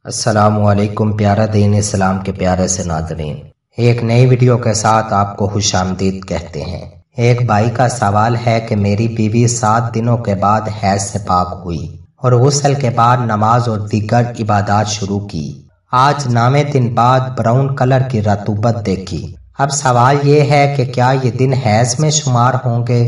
السلام علیکم پیارا دین اسلام کے پیارے سے ناظرین، ایک نئی ویڈیو کے ساتھ آپ کو خوش آمدید کہتے ہیں۔ ایک بھائی کا سوال ہے کہ میری بیوی 7 دنوں کے بعد حیض سے پاک ہوئی اور غسل کے بعد نماز اور دیگر عبادات شروع کی۔ آج 9 دن بعد براؤن کلر کی رطوبت دیکھی۔ اب سوال یہ ہے کہ کیا یہ دن حیض میں شمار ہوں گے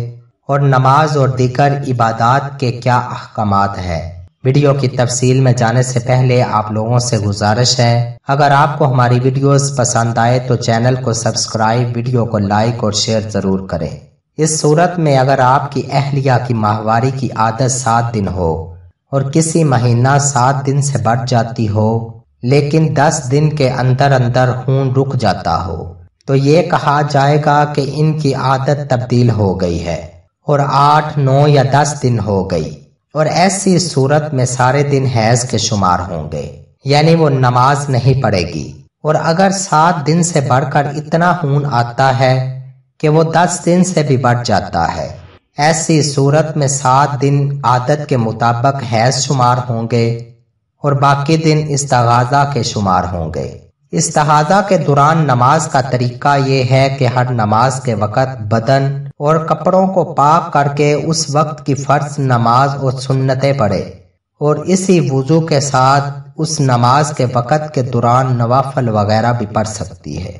اور نماز اور دیگر عبادات کے کیا احکامات ہیں؟ ویڈیو کی تفصیل میں جانے سے پہلے آپ لوگوں سے گزارش ہے، اگر آپ کو ہماری ویڈیوز پسند آئے تو چینل کو سبسکرائب، ویڈیو کو لائک اور شیئر ضرور کریں۔ اس صورت میں اگر آپ کی اہلیہ کی ماہواری کی عادت 7 دن ہو اور کسی مہینہ 7 دن سے بڑھ جاتی ہو لیکن 10 دن کے اندر اندر خون رک جاتا ہو تو یہ کہا جائے گا کہ ان کی عادت تبدیل ہو گئی ہے اور 8، 9 یا 10 دن ہو گئی، اور ایسی صورت میں سارے دن حیض کے شمار ہوں گے، یعنی وہ نماز نہیں پڑھے گی۔ اور اگر 7 دن سے بڑھ کر اتنا خون آتا ہے کہ وہ 10 دن سے بھی بڑھ جاتا ہے، ایسی صورت میں 7 دن عادت کے مطابق حیض شمار ہوں گے اور باقی دن استغاثہ کے شمار ہوں گے۔ استغاثہ کے دوران نماز کا طریقہ یہ ہے کہ ہر نماز کے وقت بدن اور کپڑوں کو پاک کر کے اس وقت کی فرض نماز اور سنتیں پڑھے، اور اسی وضو کے ساتھ اس نماز کے وقت کے دوران نوافل وغیرہ بھی پڑھ سکتی ہے۔